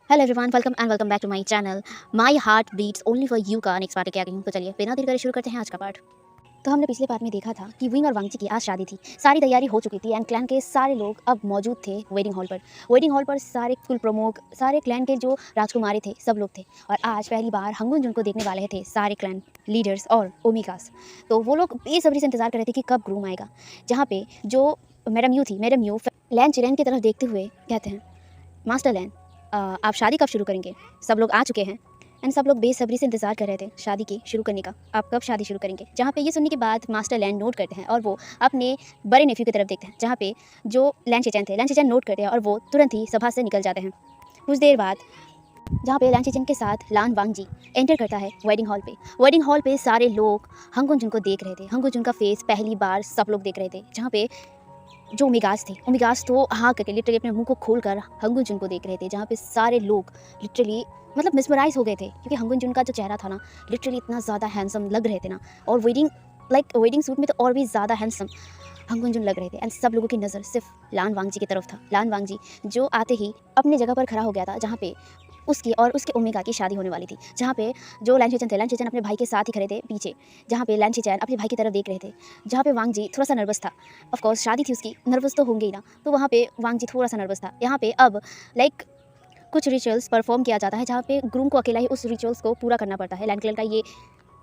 Hello everyone, welcome back to my channel. My heart beats only for you का next part क्या कहूँ। तो चलिए बिना देर करे शुरू करते हैं आज का पार्ट। तो हमने पिछले पार्ट में देखा था कि विंग और वांगची की आज शादी थी। सारी तैयारी हो चुकी थी एंड क्लैन के सारे लोग अब मौजूद थे वेडिंग हॉल पर सारे फुल प्रमुख, सारे क्लैन के जो राजकुमारी थे सब लोग थे। और आज पहली बार हंगुन जुन को देखने वाले थे सारे क्लैन लीडर्स और ओमिकास। तो वो लोग बेसब्री से इंतजार कर रहे थे कि कब ग्रूम आएगा। जहाँ पे जो मैडम यू लैन चिरेन की तरफ देखते हुए कहते हैं, मास्टर लैन आप शादी कब शुरू करेंगे? सब लोग आ चुके हैं एंड सब लोग बेसब्री से इंतजार कर रहे थे शादी की शुरू करने का। आप कब शादी शुरू करेंगे? जहाँ पे ये सुनने के बाद मास्टर लैंड नोट करते हैं और वो अपने बड़े नेफ्यू की तरफ देखते हैं, जहाँ पे जो लैंड चेचन नोट करते हैं और वो तुरंत ही सभा से निकल जाते हैं। कुछ देर बाद जहाँ पे लैंड चेचन के साथ लान वांगजी एंटर करता है वेडिंग हॉल पे सारे लोग हंगुन जुन को देख रहे थे। हंगुन जुन का फेस पहली बार सब लोग देख रहे थे। जहाँ पे जो ओमेगास तो हाँ करके लिटरली अपने मुंह को खोलकर हंगुन जुन को देख रहे थे। जहाँ पे सारे लोग लिटरली मतलब मिसमराइज हो गए थे, क्योंकि हंगुन जुन का जो चेहरा था ना लिटरली इतना ज़्यादा हैंडसम लग रहे थे ना। और वेडिंग सूट में तो और भी ज़्यादा हैंडसम हंगुन जुन लग रहे थे। एंड सब लोगों की नज़र सिर्फ लान वांगजी की तरफ था। लान वांगजी जो आते ही अपनी जगह पर खड़ा हो गया था, जहाँ पे उसकी और उसके ओमेगा की शादी होने वाली थी। जहाँ पे जो लैन चेचन अपने भाई के साथ ही खड़े थे पीछे, जहाँ पे लैन चेचन अपने भाई की तरफ देख रहे थे। जहाँ पे वांगजी थोड़ा सा नर्वस था। ऑफ कोर्स शादी थी उसकी, नर्वस तो होंगे ही ना। तो वहाँ पे वांगजी थोड़ा सा नर्वस था। यहाँ पे अब कुछ रिचुअल्स परफॉर्म किया जाता है, जहाँ पे ग्रूम को अकेला ही उस रिचुअल्स को पूरा करना पड़ता है। लैंड क्लैन का ये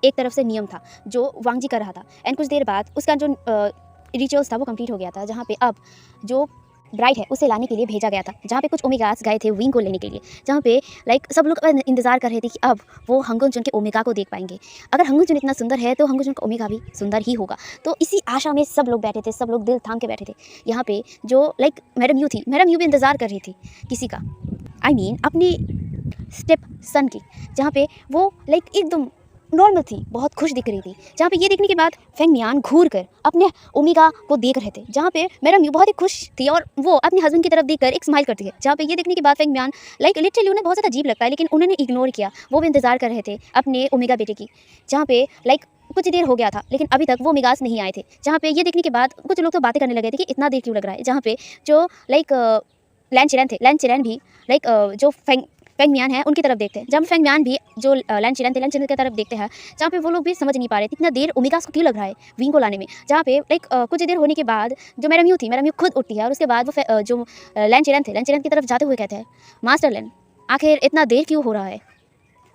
एक तरफ से नियम था जो वांगजी कर रहा था। एंड कुछ देर बाद उसका जो रिचुअल्स था वो कंप्लीट हो गया था, जहाँ पे अब जो ब्राइड है उसे लाने के लिए भेजा गया था। जहाँ पे कुछ ओमेगास गए थे विंग को लेने के लिए, जहाँ पे सब लोग इंतजार कर रहे थे कि अब वो हंगुन जुन के ओमेगा को देख पाएंगे। अगर हंगुन जुन इतना सुंदर है तो हंगुन जुन का ओमेगा भी सुंदर ही होगा। तो इसी आशा में सब लोग बैठे थे, सब लोग दिल थाम के बैठे थे। यहाँ पे जो मैडम यू भी इंतज़ार कर रही थी किसी का, अपनी स्टेप सन की, जहाँ पे वो एकदम नॉर्मल थी, बहुत खुश दिख रही थी। जहाँ पे ये देखने के बाद फेंग मियान घूर कर अपने ओमेगा को देख रहे थे, जहाँ पे मैडम यू बहुत ही खुश थी और वो अपने हस्बैंड की तरफ देखकर एक स्माइल करती है। जहाँ पे ये देखने के बाद फेंग मियान लिटरली उन्हें बहुत ज़्यादा अजीब लगता है, लेकिन उन्होंने इग्नोर किया। वो भी इंतजार कर रहे थे अपने ओमेगा बेटे की। जहाँ पे कुछ देर हो गया था लेकिन अभी तक वो ओमेगास नहीं आए थे। जहाँ पे ये देखने के बाद कुछ लोग तो बातें करने लगे थे कि इतना देर क्यों लग रहा है। जहाँ पे जो लैन चिरेन भी जो फेंग मियान है उनकी तरफ देखते हैं। जब फेंग मियान भी जो लैन चिरेन की तरफ देखते हैं, जहाँ पे वो लोग भी समझ नहीं पा रहे थे इतना देर ओमेगास को क्यों लग रहा है विंग को लाने में। जहाँ पे कुछ देर होने के बाद जो मैडम यू खुद उठती है और उसके बाद वो जो लैन चिरेन की तरफ जाते हुए कहते हैं, मास्टर लैन आखिर इतना देर क्यों हो रहा है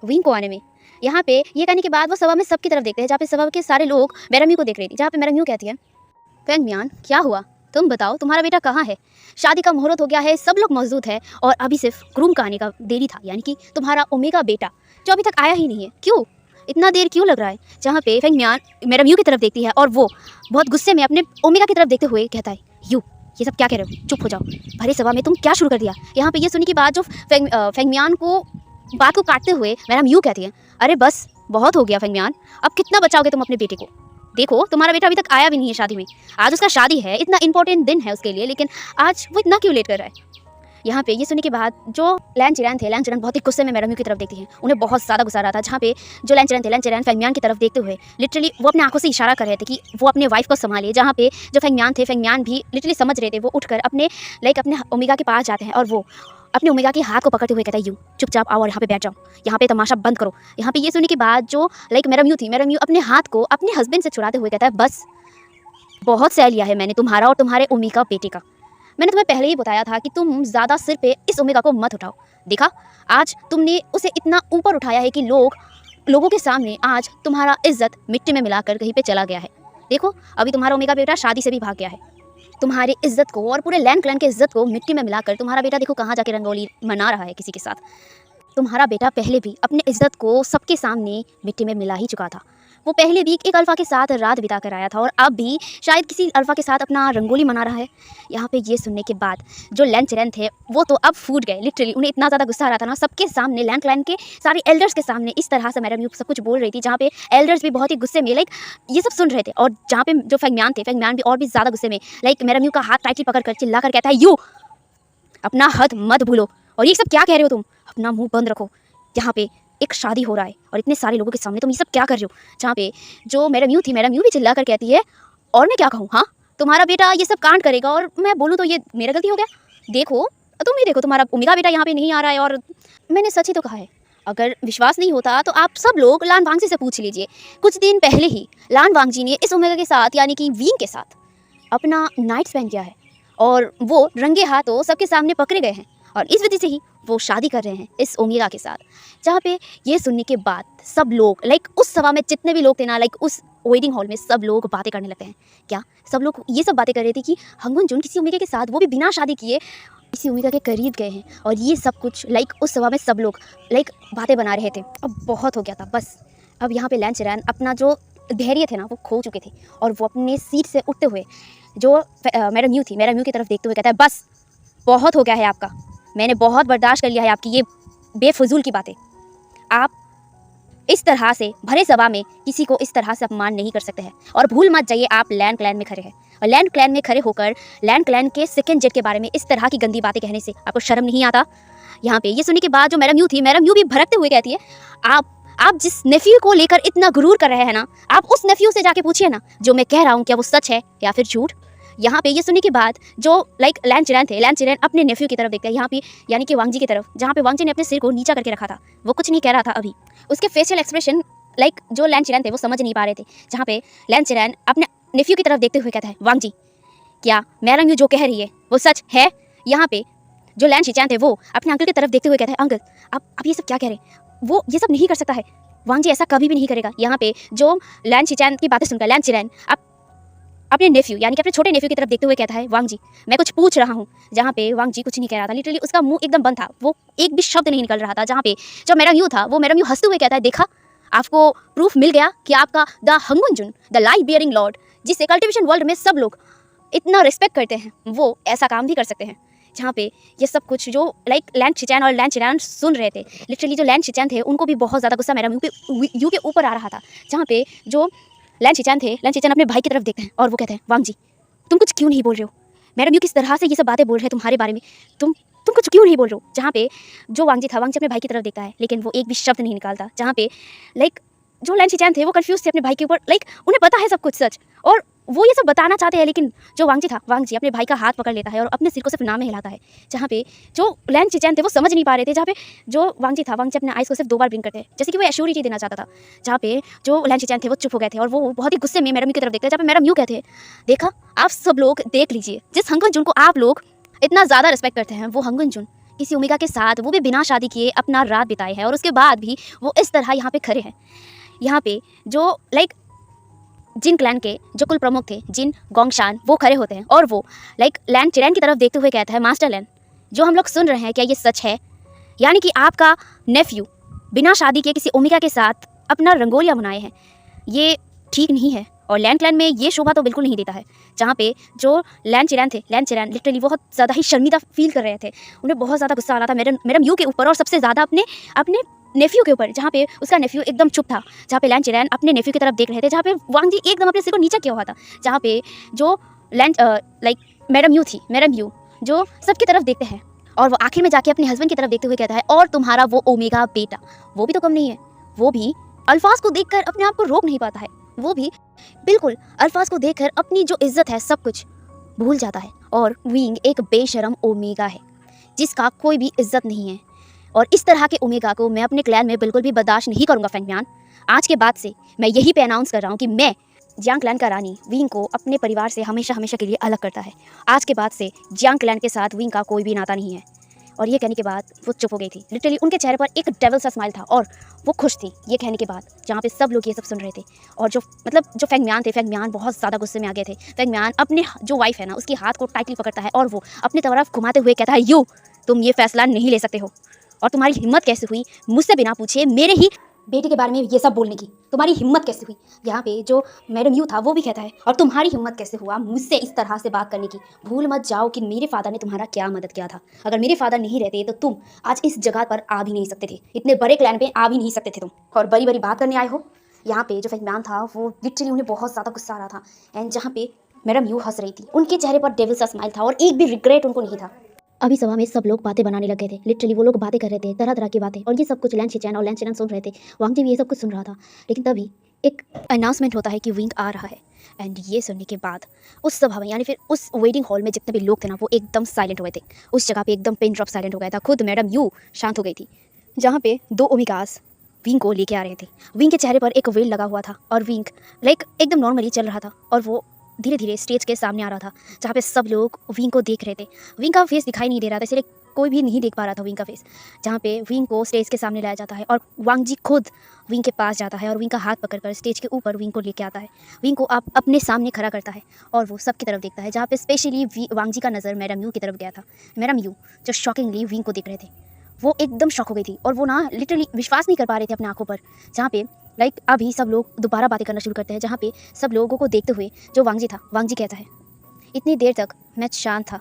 विंग को आने में। यहाँ पे ये कहने के बाद वो सभा में सबकी तरफ देखते हैं, जहाँ पे सभा के सारे लोग मैडम यू को देख रही थी। जहाँ पे मैडम यू कहती है, फेंग मियान क्या हुआ, तुम बताओ तुम्हारा बेटा कहाँ है? शादी का मुहूर्त हो गया है, सब लोग मौजूद है और अभी सिर्फ ग्रूम का आने का देरी था, यानी कि तुम्हारा ओमेगा बेटा जो अभी तक आया ही नहीं है, क्यों इतना देर क्यों लग रहा है? जहाँ पे फेंग मियान मैडम यू की तरफ देखती है और वो बहुत गुस्से में अपने ओमेगा की तरफ देखते हुए कहता है, यू ये सब क्या कह रहे हो, चुप हो जाओ, भरे सभा में तुम क्या शुरू कर दिया? यहाँ पे ये सुनने के बाद जो फेंग मियान को बात को काटते हुए मैडम यू कहती है, अरे बस बहुत हो गया फेंग मियान, अब कितना बचाओगे तुम अपने बेटे को? देखो तुम्हारा बेटा अभी तक आया भी नहीं है शादी में, आज उसका शादी है, इतना इंपॉर्टेंट दिन है उसके लिए, लेकिन आज वो इतना क्यों लेट कर रहा है? यहाँ पे ये सुनने के बाद जो लैन चिरेन बहुत ही गुस्से में मैडम यू की तरफ देखती हैं, उन्हें बहुत ज़्यादा गुस्सा आ रहा था। जहाँ पे जो लैन चिरेन फेंग मियान की तरफ देखते हुए लिटरली वो अपने आंखों से इशारा कर रहे थे कि वो अपने वाइफ को संभालिए। जहाँ पे जो फेंग मियान भी लिटरली समझ रहे थे, वो उठकर अपने अपने ओमेगा के पास जाते हैं और वो अपने ओमेगा के हाथ को पकड़ते हुए कहता है, यू चुपचाप आओ और यहाँ पे बैठ जाओ, यहाँ पे तमाशा बंद करो। यहाँ पे ये सुनने के बाद जो मैडम यू अपने हाथ को अपने हस्बैंड से छुड़ाते हुए कहता है, बस बहुत सह लिया है मैंने तुम्हारा और तुम्हारे ओमेगा बेटे का। मैंने तुम्हें पहले ही बताया था कि तुम ज़्यादा सिर पे इस ओमेगा को मत उठाओ। देखा आज तुमने उसे इतना ऊपर उठाया है कि लोगों के सामने आज तुम्हारा इज्जत मिट्टी में मिलाकर कहीं पे चला गया है। देखो अभी तुम्हारा ओमेगा बेटा शादी से भी भाग गया है। तुम्हारी इज्जत को और पूरे लैंड क्लैन के इज्जत को मिट्टी में मिलाकर तुम्हारा बेटा देखो कहाँ जाके रंगोली मना रहा है किसी के साथ। तुम्हारा बेटा पहले भी अपने इज्जत को सबके सामने मिट्टी में मिला ही चुका था। वो पहले भी एक अल्फ़ा के साथ रात बिता कर आया था और अब भी शायद किसी अल्फ़ा के साथ अपना रंगोली मना रहा है। यहाँ पे ये सुनने के बाद जो लैन चिरेन थे वो तो अब फूट गए। लिटरली उन्हें इतना ज़्यादा गुस्सा आ रहा था ना, सबके सामने लैंड क्लैन के सारे एल्डर्स के सामने इस तरह से मैडम यू सब कुछ बोल रही थी, जहाँ पे एल्डर्स भी बहुत ही गुस्से में ये सब सुन रहे थे। और जहाँ पे जो फेंग मियान भी और भी ज़्यादा गुस्से में मैडम यू का हाथ टाइटली पकड़ कर चिल्ला कर कहता है, यू अपना हद मत भूलो और ये सब क्या कह रहे हो तुम, अपना मुँह बंद रखो। यहाँ पे एक शादी हो रहा है और इतने सारे लोगों के सामने तुम ये सब क्या कर रहे हो? जहाँ पे जो मैडम यू भी चिल्ला कर कहती है, और मैं क्या कहूँ, हाँ तुम्हारा बेटा ये सब कांड करेगा और मैं बोलूँ तो ये मेरा गलती हो गया। देखो तुम ही देखो, तुम्हारा ओमेगा बेटा यहाँ पे नहीं आ रहा है। और मैंने सच ही तो कहा है। अगर विश्वास नहीं होता तो आप सब लोग लान वांगजी से पूछ लीजिए। कुछ दिन पहले ही लान वांगजी ने इस ओमेगा के साथ यानी कि विंग के साथ अपना नाइट स्पेंड किया है और वो रंगे हाथों सबके सामने पकड़े गए हैं और इस वजह से ही वो शादी कर रहे हैं इस ओमेगा के साथ। जहाँ पे ये सुनने के बाद सब लोग लाइक उस सभा में जितने भी लोग थे ना, लाइक उस वेडिंग हॉल में सब लोग बातें करने लगते हैं। क्या सब लोग ये सब बातें कर रहे थे कि हंगुन जुन किसी ओमेगा के साथ, वो भी बिना शादी किए, इसी ओमेगा के करीब गए हैं। और ये सब कुछ लाइक उस सभा में सब लोग लाइक बातें बना रहे थे। अब बहुत हो गया था बस। अब यहाँ पे लैन चिरैन अपना जो धैर्य थे ना वो खो चुके थे और वो अपने सीट से उठते हुए जो मैडम यू थी, मैडम यू की तरफ देखते हुए कहता है, बस बहुत हो गया है आपका, मैंने बहुत बर्दाश्त कर लिया है आपकी ये बेफजूल की बातें। आप इस तरह से भरे सभा में किसी को इस तरह से अपमान नहीं कर सकते हैं। और भूल मत जाइए आप लैंड क्लैन में खड़े हैं और लैंड क्लैन में खड़े होकर लैंड क्लैन के सेकंड जेट के बारे में इस तरह की गंदी बातें कहने से आपको शर्म नहीं आता? यहाँ पे ये सुनने के बाद जो मैडम यू थी, मैडम यू भी भड़कते हुए कहती है, आप जिस नेफ्यू को लेकर इतना गुरूर कर रहे हैं ना, आप उस नेफ्यू से जाके पूछिए ना जो मैं कह रहा हूँ क्या वो सच है या फिर झूठ। यहाँ पे ये सुनने के बाद जो लाइक लैन चिरैन थे, लैन चिरैन अपने नेफ्यू की तरफ देखते हैं, यहाँ पे यानी कि वांगजी की तरफ, जहाँ पे वांगजी ने अपने सिर को नीचा करके रखा था, वो कुछ नहीं कह रहा था अभी। उसके फेशियल एक्सप्रेशन लाइक जो लैन चिरैन थे वो समझ नहीं पा रहे थे। जहाँ पे लैन चिरैन अपने नेफ्यू की तरफ देखते हुए कहता है, वांगजी क्या मैडम यू जो कह रही है वो सच है? यहाँ पे जो लैन शिचैन थे वो अपने अंकल की तरफ देखते हुए कहता है, अंकल आप ये सब क्या कह रहे हैं, वो ये सब नहीं कर सकता है, वांगजी ऐसा कभी भी नहीं करेगा। यहाँ पे जो लैन शिचैन की बातें सुनकर लैन चिरैन अपने नेफ्यू यानी कि अपने छोटे नेफ्यू की तरफ देखते हुए कहता है, वांगजी मैं कुछ पूछ रहा हूँ। जहाँ पे वांगजी कुछ नहीं कह रहा था, लिटरली उसका मुंह एकदम बंद था, वो एक भी शब्द नहीं निकल रहा था। जहाँ पे जो मैडम यू था वो मैडम यू हंसते हुए कहता है, देखा आपको प्रूफ मिल गया कि आपका द हंगुन जुन द लाइफ बियरिंग लॉर्ड, जिसे कल्टिवेशन वर्ल्ड में सब लोग इतना रिस्पेक्ट करते हैं, वो ऐसा काम भी कर सकते हैं। जहाँ पे ये सब कुछ जो लाइक लैन शिचैन और लैन चिरैन सुन रहे थे, लिटरली जो लैन शिचैन थे उनको भी बहुत ज़्यादा गुस्सा मैडम यू के ऊपर आ रहा था। जहाँ पे जो लैन शिचैन थे, लैन शिचैन अपने भाई की तरफ देखते हैं और वो कहते हैं, वांगजी तुम कुछ क्यों नहीं बोल रहे हो? मैडम यू किस तरह से ये सब बातें बोल रहे हैं तुम्हारे बारे में, तुम कुछ क्यों नहीं बोल रहे हो? जहाँ पे जो वांगजी था, वांगजी अपने भाई की तरफ देखता है लेकिन वो एक भी शब्द नहीं निकालता। जहाँ पे लाइक जो लैन शिचैन थे वो कंफ्यूज थे अपने भाई के ऊपर, लाइक उन्हें पता है सब कुछ सच और वो ये सब बताना चाहते हैं, लेकिन जो वांगजी था, वांगजी अपने भाई का हाथ पकड़ लेता है और अपने सिर को सिर्फ नाम में हिलाता है। जहाँ पे जो लैन शिचैन थे वो समझ नहीं पा रहे थे। जहाँ पे जो वांगजी था, वांगजी अपने आइस को सिर्फ 2 बार ब्लिंक करते हैं जैसे कि वो एश्योरिटी देना चाहता था। जहाँ पे जो लैन शिचैन थे वो चुप हो गए थे और वो बहुत ही गुस्से में मैडम यू की तरफ देखते हैं। जहाँ पे मैडम यू कहते हैं, देखा आप सब लोग देख लीजिए, जिस हंगुन जुन को आप लोग इतना ज़्यादा रिस्पेक्ट करते हैं, वो हंगुन जुन किसी ओमेगा के साथ, वो भी बिना शादी किए अपना रात बिताए है और उसके बाद भी वो इस तरह यहाँ पे खड़े हैं। यहाँ पे जो लाइक जिन क्लैन के जो कुल प्रमुख थे, जिन गोंगशान, वो खड़े होते हैं और वो लाइक लैन चिरैन की तरफ देखते हुए कहता है, मास्टर लैन जो हम लोग सुन रहे हैं क्या ये सच है? यानी कि आपका नेफ्यू बिना शादी के किसी ओमेगा के साथ अपना रंगोलियाँ बनाए हैं, ये ठीक नहीं है और लैन क्लैन में ये शोभा तो बिल्कुल नहीं देता है। जहाँ पे जो लैन चिरैन थे, लैन चिरैन लिटरली बहुत ज़्यादा ही शर्मिंदा फील कर रहे थे, उन्हें बहुत ज़्यादा गुस्सा आ रहा था मैडम यू के ऊपर और सबसे ज़्यादा अपने नेफ्यू के ऊपर। जहाँ पे उसका नेफ्यू एकदम चुप था, जहाँ पे लैन चिरैन अपने नेफ्यू की तरफ देख रहे थे, जहाँ पे वांगजी एकदम अपने सिर को नीचा किया हुआ था। जहाँ पे जो लैन लाइक मैडम यू थी, मैडम यू जो सबकी तरफ देखते हैं और वो आखिर में जाके अपने हस्बैंड की तरफ देखते हुए कहता है, और तुम्हारा वो ओमेगा बेटा वो भी तो कम नहीं है, वो भी अल्फाज को देखकर अपने आप को रोक नहीं पाता है, वो भी बिल्कुल अल्फाज को देखकर अपनी जो इज्जत है सब कुछ भूल जाता है। और विंग एक बेशरम ओमेगा है जिसका कोई भी इज्जत नहीं है और इस तरह के ओमेगा को मैं अपने क्लैन में बिल्कुल भी बर्दाश्त नहीं करूंगा फैंगम्यान। आज के बाद से मैं यही पे अनाउंस कर रहा हूँ कि मैं जियांग क्लैन का रानी विंग को अपने परिवार से हमेशा हमेशा के लिए अलग करता है। आज के बाद से जियांग क्लैन के साथ विंग का कोई भी नाता नहीं है। और ये कहने के बाद वो चुप हो गई थी, लिटरली उनके चेहरे पर एक डेविल सा स्माइल था और वो खुश थी ये कहने के बाद। जहाँ पे सब लोग ये सब सुन रहे थे और जो फैंगम्यान थे, फैंगम्यान बहुत ज़्यादा गुस्से में आ गए थे। फैंगम्यान अपने जो वाइफ है ना उसकी हाथ को टाइटली पकड़ता है और वो अपनी तरफ घुमाते हुए कहता है, यू तुम ये फैसला नहीं ले सकते हो और तुम्हारी हिम्मत कैसे हुई मुझसे बिना पूछे मेरे ही बेटे के बारे में ये सब बोलने की, तुम्हारी हिम्मत कैसे हुई? यहाँ पे जो मैडम यू था वो भी कहता है, और तुम्हारी हिम्मत कैसे हुआ मुझसे इस तरह से बात करने की? भूल मत जाओ कि मेरे फादर ने तुम्हारा क्या मदद किया था। अगर मेरे फादर नहीं रहते तो तुम आज इस जगह पर आ भी नहीं सकते थे, इतने बड़े क्लैन पे आ भी नहीं सकते थे तुम, और बड़ी बड़ी बात करने आए हो। यहाँ पे जो फैंगम्यान था वो लिटरली उन्हें बहुत ज़्यादा गुस्सा आ रहा था एंड जहाँ पे मैडम यू हंस रही थी, उनके चेहरे पर डेविल सा स्माइल था और एक भी रिग्रेट उनको नहीं था। अभी सभा में सब लोग बातें बनाने लगे थे, लिटरली वो लोग बातें कर रहे थे तरह तरह की बातें, और ये सब कुछ लैन शिचैन और लैन चिरैन सुन रहे थे। वांगजी भी ये सब कुछ सुन रहा था। लेकिन तभी एक अनाउंसमेंट होता है कि विंग आ रहा है। एंड ये सुनने के बाद उस सभा में यानी फिर उस वेटिंग हॉल में जितने भी लोग थे ना वो एकदम साइलेंट हो गए थे। उस जगह पे एकदम पिन ड्रॉप साइलेंट हो गया था। खुद मैडम यू शांत हो गई थी। जहाँ पे दो ओमिकास विंग को लेके आ रहे थे। विंग के चेहरे पर एक वेल लगा हुआ था और विंग एकदम नॉर्मली चल रहा था और वो धीरे धीरे स्टेज के सामने आ रहा था, जहाँ पे सब लोग विंग को देख रहे थे। विंग का फेस दिखाई नहीं दे रहा था, इसलिए कोई भी नहीं देख पा रहा था विंग का फेस। जहाँ पे विंग को स्टेज के सामने लाया जाता है और वांग जी खुद विंग के पास जाता है और विंग का हाथ पकड़कर स्टेज के ऊपर विंग को लेके आता है। विंग को आप अपने सामने खड़ा करता है और वो सबकी तरफ देखता है, जहाँ पे स्पेशली वांग जी का नज़र मैडम यू की तरफ गया था। मैडम यू जो शॉकिंगली विंग को देख रहे थे, वो एकदम शॉक हो गई थी और वो ना लिटरली विश्वास नहीं कर पा रहे थे अपने आंखों पर। जहाँ पे अभी सब लोग दोबारा बातें करना शुरू करते हैं, जहाँ पे सब लोगों को देखते हुए जो वांग जी था, वांग जी कहता है, इतनी देर तक मैं शांत था,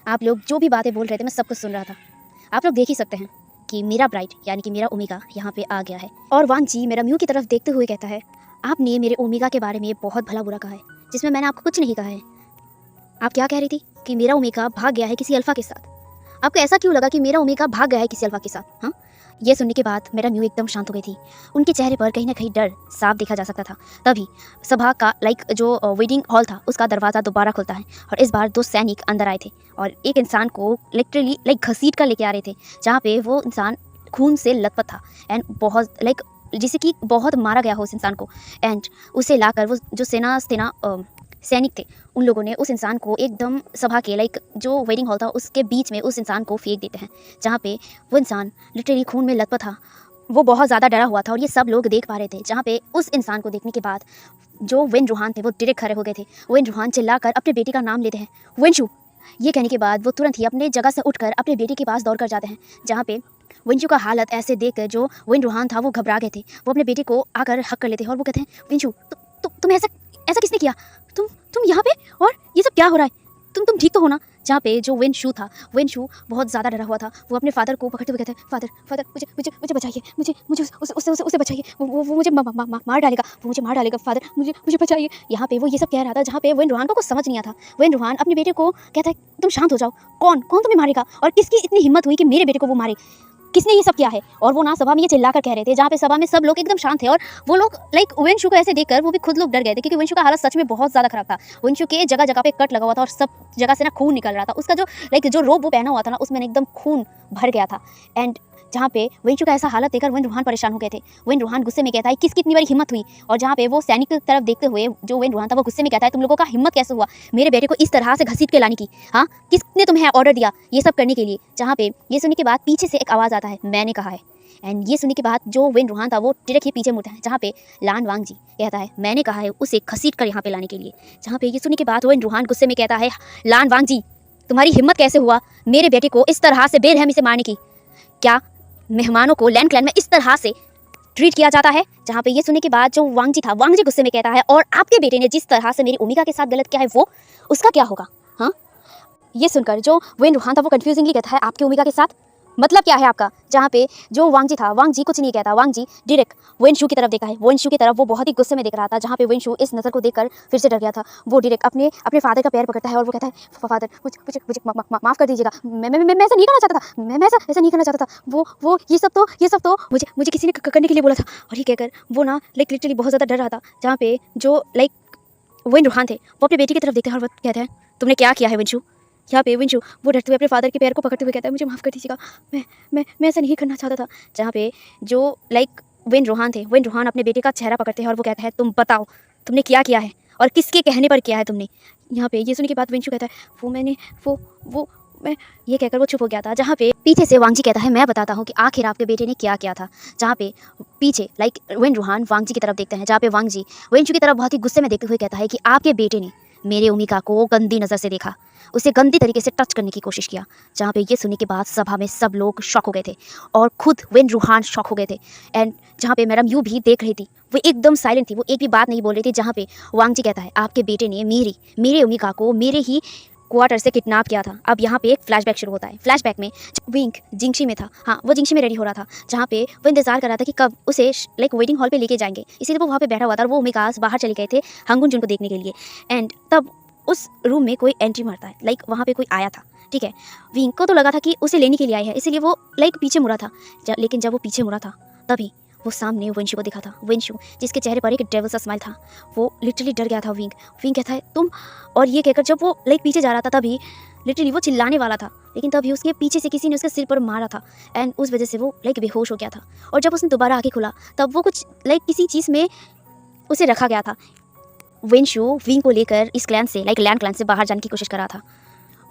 आप लोग जो भी बातें बोल रहे थे मैं सब कुछ सुन रहा था। आप लोग देख ही सकते हैं कि मेरा ब्राइड यानी कि मेरा ओमेगा यहाँ पे आ गया है। और वांग जी मेरा म्यू की तरफ देखते हुए कहता है, आपने मेरे ओमेगा के बारे में बहुत भला बुरा कहा है, जिसमें मैंने आपको कुछ नहीं कहा है। आप क्या कह रही थी कि मेरा ओमेगा भाग गया है किसी अल्फा के साथ? आपको ऐसा क्यों लगा कि मेरा ओमेगा भाग गया है किसी अल्फा के साथ? हाँ, ये सुनने के बाद मेरा म्यू एकदम शांत हो गई थी। उनके चेहरे पर कहीं ना कहीं डर साफ देखा जा सकता था। तभी सभा का जो वेटिंग हॉल था उसका दरवाज़ा दोबारा खुलता है और इस बार दो सैनिक अंदर आए थे और एक इंसान को लिटरली घसीट कर लेके आ रहे थे, जहाँ पे वो इंसान खून से लथपथ था एंड बहुत जैसे कि बहुत मारा गया हो उस इंसान को। एंड उसे लाकर वो जो सैनिक थे उन लोगों ने उस इंसान को एकदम सभा के जो वेटिंग हॉल था उसके बीच में उस इंसान को फेंक देते हैं, जहाँ पे वो इंसान लिटरली खून में लथपथ था। वो बहुत ज़्यादा डरा हुआ था और ये सब लोग देख पा रहे थे। जहाँ पे उस इंसान को देखने के बाद जो वेन रूहान थे वो डायरेक्ट खड़े हो गए थे। वेन रूहान चिल्लाकर अपने बेटे का नाम लेते हैं, वेंशु। ये कहने के बाद वो तुरंत ही अपने जगह से उठकर अपने बेटे के पास दौड़ कर जाते हैं, जहाँ पे वेंशु का हालत ऐसे देखकर जो वेन रूहान था वो घबरा गए थे। वो अपने बेटे को आकर हक कर लेते हैं और वो कहते हैं, वेंशु तुम ऐसा किसने किया? तुम यहाँ पे और ये सब क्या हो रहा है? तुम ठीक तो हो ना? जहाँ पे जो वेंशु था, वेंशु बहुत ज़्यादा डरा हुआ था। वो अपने फादर को पकड़ते हुए कहते हैं, फादर मुझे बचाइए, मुझे उसे बचाइए, वो मुझे मार डालेगा, वो मुझे मार डालेगा, फादर मुझे बचाइए। यहाँ पे वो ये सब कह रहा था, जहाँ पे वेन रूहान को कुछ समझ नहीं आता। वेन रूहान अपने बेटे को कहता है, तुम शांत हो जाओ, कौन तुम्हें मारेगा और किसकी इतनी हिम्मत हुई कि मेरे बेटे को वो मारे? किसने ये सब किया है? और वो ना सभा में ये चिल्लाकर कह रहे थे, जहाँ पे सभा में सब लोग एकदम शांत थे और वो लोग वेंशु को ऐसे देखकर वो भी खुद लोग डर गए थे, क्योंकि वेंशु का हालत सच में बहुत ज़्यादा खराब था। वेंशु के जगह जगह पे कट लगा हुआ था और सब जगह से ना खून निकल रहा था। उसका जो रोब वो पहना हुआ था ना उसमें एकदम खून भर गया था। एंड जहाँ पे वेंशु का ऐसा हालत देखकर वेन रूहान परेशान हो गए थे। वेन रूहान गुस्से में कहता है, किसकी इतनी बड़ी हिम्मत हुई? और जहाँ पे वो सैनिक की तरफ देखते हुए जो वेन रूहान था वो गुस्से में कहता है, तुम लोगों का हिम्मत कैसे हुआ मेरे बेटे को इस तरह से घसीट के लाने की? हाँ, किसने तुम्हें ऑर्डर दिया ये सब करने के लिए? जहाँ पे ये सुनने के बाद पीछे से एक आवाज़ आता है, मैंने कहा है। एंड ये सुनने के बाद जो वेन रूहान था वो डायरेक्ट ही पीछे मुड़ता है, जहाँ पे लान वांग जी कहता है, मैंने कहा है उसे घसीट कर यहाँ पे लाने के लिए। जहाँ पे ये सुनने के बाद वेन रूहान गुस्से में कहता है, लान वांग जी तुम्हारी हिम्मत कैसे हुआ मेरे बेटे को इस तरह से बेरहमी से मारने की? क्या मेहमानों को लैंड क्लैन में इस तरह से ट्रीट किया जाता है? जहाँ पे ये सुनने के बाद जो वांग जी था, वांग जी गुस्से में कहता है, और आपके बेटे ने जिस तरह से मेरी ओमेगा के साथ गलत किया है वो उसका क्या होगा? हाँ, ये सुनकर जो वेन रूहान था वो कंफ्यूजिंगली कहता है, आपके ओमेगा के साथ मतलब क्या है आपका? जहाँ पे जो वांग जी था, वांग जी कुछ नहीं कहता, वांग जी डायरेक्ट वेंशु की तरफ देखा है। वेंशु की तरफ वो बहुत ही गुस्से में देख रहा था, जहाँ पे वेंशु इस नज़र को देखकर फिर से डर गया था। वो डायरेक्ट अपने फादर का पैर पकड़ता है और वो कहता है, फादर मुझे माफ़ कर दीजिएगा, मैं ऐसा नहीं करना चाहता था, मैं ऐसा नहीं करना चाहता था। वो ये सब तो मुझे किसी ने करने के लिए बोला था। और ये कहकर वो ना लिटरली बहुत ज़्यादा डर रहा था। जहाँ पे जो वेन रूहान थे वो अपने बेटी की तरफ देखते हैं और वो कहते हैं, तुमने क्या किया है वेंशु? यहाँ पे वेंशु वो डरते हुए अपने फादर के पैर को पकड़ते हुए कहता है, मुझे माफ़ कर दीजिएगा, मैं ऐसा नहीं करना चाहता था। जहाँ पे जो वेन रूहान थे, वेन रूहान अपने बेटे का चेहरा पकड़ते हैं और वो कहता है, तुम बताओ तुमने क्या है और किसके कहने पर किया है तुमने? यहाँ पे ये सुनने के बाद वेंशु कहता है, मैं ये कहकर वो चुप हो गया था। जहाँ पे पीछे से वांग जी कहता है, मैं बताता हूँ कि आखिर आपके बेटे ने क्या किया था। जहाँ पे पीछे वेन रूहान वांग जी की तरफ देखते हैं, जहाँ पे वांग जी वेंशु की तरफ बहुत ही गुस्से में देखते हुए कहता है कि आपके बेटे ने मेरे ओमेगा को गंदी नज़र से देखा, उसे गंदी तरीके से टच करने की कोशिश किया। जहाँ पे ये सुनने के बाद सभा में सब लोग शॉक हो गए थे और खुद वेन रूहान शॉक हो गए थे। एंड जहाँ पे मैडम यू भी देख रही थी, वो एकदम साइलेंट थी, वो एक भी बात नहीं बोल रही थी। जहाँ पे वांग जी कहता है, आपके बेटे ने मेरे ओमेगा को मेरे ही क्वार्टर से किडनैप किया था। अब यहाँ पे एक फ्लैशबैक शुरू होता है। फ्लैशबैक में विंग जिंगशी में था, हाँ वो जिंगशी में रेडी हो रहा था, जहाँ पे वो इंतजार कर रहा था कि कब उसे वेटिंग हॉल पे लेके जाएंगे, इसीलिए वो वहाँ पे बैठा हुआ था और वो ओमेगास बाहर चले गए थे हंगुन जुन को देखने के लिए। एंड तब उस रूम में कोई एंट्री मारता है, वहाँ पे कोई आया था, ठीक है। विंग को तो लगा था कि उसे लेने के लिए आया है, इसीलिए वो पीछे मुड़ा था। लेकिन जब वो पीछे मुड़ा था तभी वो सामने विंशु को दिखा था। विंशु जिसके चेहरे पर एक डेविल सा स्माइल था, वो लिटरली डर गया था। विंग विंग कहता है तुम, और ये कहकर जब वो पीछे जा रहा था तभी लिटरली वो चिल्लाने वाला था, लेकिन तभी उसके पीछे से किसी ने उसके सिर पर मारा था एंड उस वजह से वो बेहोश हो गया था। और जब उसने दोबारा आँखें खुला तब वो कुछ किसी चीज़ में उसे रखा गया था। विंशु विंग को लेकर इस क्लैन से लैंड क्लैन से बाहर जाने की कोशिश कर रहा था।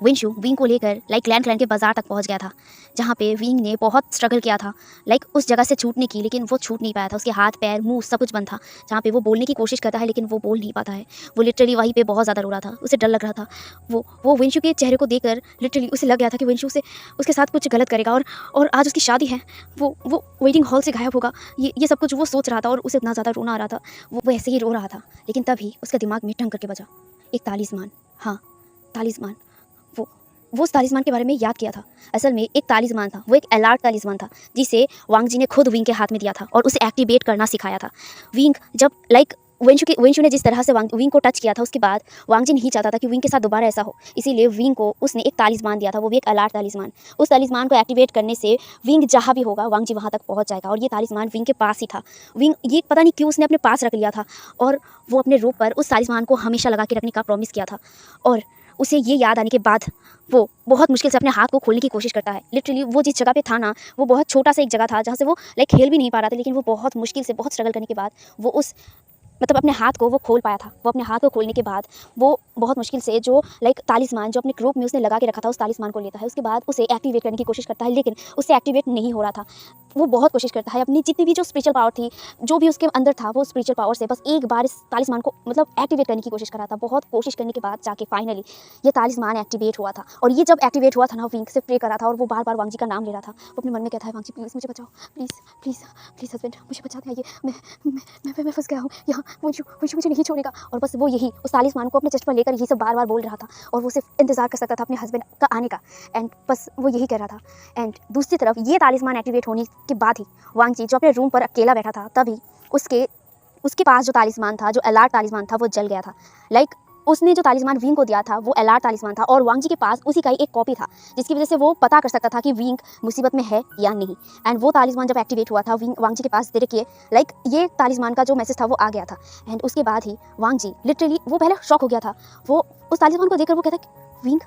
विंशु विंग को लेकर लैंड क्लैन के बाजार तक पहुंच गया था, जहाँ पे विंग ने बहुत स्ट्रगल किया था उस जगह से छूटने की, लेकिन वो छूट नहीं पाया था। उसके हाथ पैर मुंह सब कुछ बंद था, जहाँ पे वो बोलने की कोशिश करता है लेकिन वो बोल नहीं पाता है। वो लिटरली वहीं पे बहुत ज़्यादा रो रहा था, उसे डर लग रहा था। वो विंशु के चेहरे को देखकर लिटरली उसे लग गया था कि विंशु से उसके साथ कुछ गलत करेगा और आज उसकी शादी है, वो वेटिंग हॉल से गायब होगा। ये सब कुछ वो सोच रहा था और उसे इतना ज़्यादा रोना आ रहा था। वो ऐसे ही रो रहा था, लेकिन तभी उसके दिमाग में टंग करके बजा एक तालिस्मान। हाँ, तालिस्मान। वो उस तालिस्मान के बारे में याद किया था। असल में एक तालिस्मान था, वो एक एलार्ट तालिस्मान था जिसे वांग जी ने खुद विंग के हाथ में दिया था और उसे एक्टिवेट करना सिखाया था। विंग जब विंशु ने जिस तरह से विंग को टच किया था, उसके बाद वांग जी नहीं चाहता था कि विंग के साथ दोबारा ऐसा हो, इसीलिए विंग को उसने एक तालिस्मान दिया था, वो भी एक अलार्ट तालिस्मान। उस तालिस्मान को एक्टिवेट करने से विंग जहाँ भी होगा वांग जी वहाँ तक पहुँच जाएगा और ये तालिस्मान विंग के पास ही था। विंग ये पता नहीं क्यों उसने अपने पास रख लिया था और वो अपने रोप पर उस तालिस्मान को हमेशा लगा के रखने का प्रॉमिस किया था। और उसे ये याद आने के बाद वो बहुत मुश्किल से अपने हाथ को खोलने की कोशिश करता है। लिटरली वो जिस जगह पे था ना, वो बहुत छोटा सा एक जगह था जहाँ से वो खेल भी नहीं पा रहा था, लेकिन वो बहुत मुश्किल से बहुत स्ट्रगल करने के बाद वो उस अपने हाथ को वो खोल पाया था। वो अपने हाथ को खोलने के बाद वो बहुत मुश्किल से जो तालिस्मान जो अपने ग्रुप में उसने लगा के रखा था उस तालिस्मान को लेता है। उसके बाद उसे एक्टिवेट करने की कोशिश करता है, लेकिन उससे एक्टिवेट नहीं हो रहा था। वो बहुत कोशिश करता है अपनी जितनी भी जो स्पिरिचुअल पावर थी, जो भी उसके अंदर था, वो स्पिरिचुअल पावर से बस एक बार इस तालिस्मान को एक्टिवेट करने की कोशिश कर रहा था। बहुत कोशिश करने के बाद जाके फाइनली ये तालिस्मान एक्टिवेट हुआ था। और ये जब एक्टिवेट हुआ था ना, विंग से प्रे कर रहा था और वो बार बार वांग जी का नाम ले रहा था। वो अपने मन में कहता है, वांग जी प्लीज़ मुझे बचाओ, प्लीज़ प्लीज़ प्लीज़ हस्बैंड मुझे बचा दे, मैं फंस गया हूँ यहाँ, विंशु मुझे नहीं छोड़ेगा। और बस वो यही उस तालिस्मान को अपने चेस्ट पर लेकर यही सब बार बार बोल रहा था और वो सिर्फ इंतजार कर सकता था अपने हस्बैंड का आने का, एंड बस वो यही कह रहा था। एंड दूसरी तरफ ये तालिस्मान एक्टिवेट होने के बाद ही वांग जी जो अपने रूम पर अकेला बैठा था, तभी उसके पास जो तालिस्मान था, जो अलार्ट तालिस्मान था, वो जल गया था। उसने जो तालिस्मान विंग को दिया था वो अलार्ट तालिस्मान था और वांग जी के पास उसी का ही एक कॉपी था, जिसकी वजह से वो पता कर सकता था कि विंग मुसीबत में है या नहीं। एंड वो तालिस्मान जब एक्टिवेट हुआ था वांग जी के पास दे के ये तालिस्मान का जो मैसेज था वो आ गया था। एंड उसके बाद ही वांग जी लिटरली वो पहले शॉक हो गया था। वो उस तालिस्मान को देखकर वो कहता है, विंग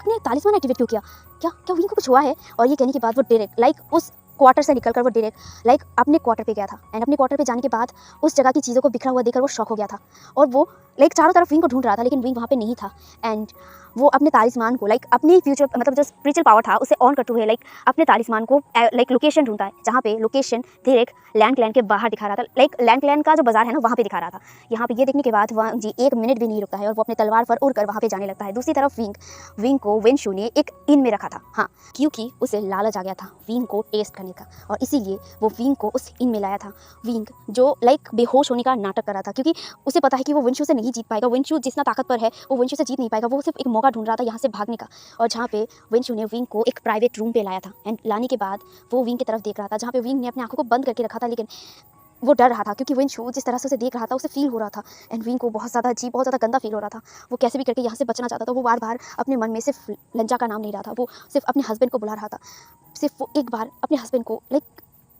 ने तालिस्मान एक्टिवेट क्यों किया, क्या विंग को कुछ हुआ है। और ये कहने के बाद वो डायरेक्ट उस क्वार्टर से निकलकर वो डायरेक्ट अपने क्वार्टर पे गया था। एंड अपने क्वार्टर पे जाने के बाद उस जगह की चीज़ों को बिखरा हुआ देखकर वो शॉक हो गया था और वो चारों तरफ विंग को ढूंढ रहा था, लेकिन विंग वहाँ पे नहीं था। एंड वो अपने तालिस्मान को अपने फ्यूचर जो स्पिरिचुअल पावर था उसे ऑन करते हुए अपने तालिस्मान को लोकेशन ढूंढता है, जहाँ पे लोकेशन डायरेक्ट लैंड क्लैन के बाहर दिखा रहा था। लैंड क्लैन का जो बाजार है ना, वहाँ पे दिखा रहा था। यहाँ पे ये देखने के बाद वांग जी 1 मिनट भी नहीं रुकता है और वो अपने तलवार पर उड़कर वहाँ पे जाने लगता है। दूसरी तरफ विंग को विंशु ने एक इन में रखा था, हाँ, क्योंकि उसे लालच आ गया था विंग को टेस्ट करने का, और इसीलिए वो विंग को उस इन में लाया था। विंग जो बेहोश होने का नाटक कर रहा था, क्योंकि उसे पता है कि वो विंशु से नहीं जीत पाएगा। विंशु जितना ताकतवर है वो विंशु से जीत नहीं पाएगा। वो सिर्फ एक मौका ढूंढ रहा था यहाँ से भागने का, और जहाँ पे विंशु ने विंग को एक प्राइवेट रूम पे लाया था। एंड लाने के बाद वो विंग की तरफ देख रहा था, जहाँ पे विंग ने अपनी आंखों को बंद करके रखा था, लेकिन वो डर रहा था क्योंकि विंशु जिस तरह से उसे देख रहा था उसे फील हो रहा था। एंड विंग को बहुत ज़्यादा अजीब, बहुत ज़्यादा गंदा फील हो रहा था। वो कैसे भी करके यहाँ से बचना चाहता था। वो बार बार अपने मन में सिर्फ लंजा का नाम नहीं रहा था, वो सिर्फ अपने हस्बैंड को बुला रहा था। सिर्फ वो एक बार अपने हस्बैंड को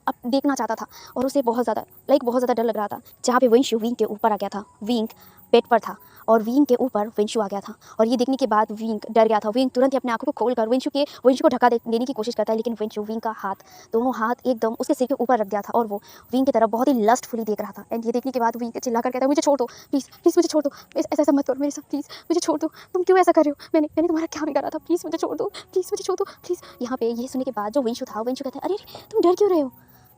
अब देखना चाहता था और उसे बहुत ज़्यादा डर लग रहा था। जहाँ पे विंशु विंग के ऊपर आ गया था, विंग बेड पर था और विंग के ऊपर विंशु आ गया था, और ये देखने के बाद विंग डर गया था। विंग तुरंत ही अपने आंखों को खोलकर विंशु को ढका देने की कोशिश करता है, लेकिन विंशु विंग का दोनों हाथ एकदम उसके सिर के ऊपर रख दिया था और वो विंग की तरफ बहुत ही लस्टफुली देख रहा था। एंड ये देखने के बाद विंग चिल्ला कर कहता है, मुझे छोड़ दो प्लीज़, मुझे छोड़ दो, ऐसा मत करो मेरे साथ, प्लीज़ मुझे छोड़ दो, तुम क्यों ऐसा कर रहे हो, मैंने तुम्हारा क्या बिगाड़ा था, प्लीज़ मुझे छोड़ दो, प्लीज़। यहाँ पे ये सुनने के बाद जो विंशु था, विंशु कहता है, अरे तुम डर क्यों रहे हो,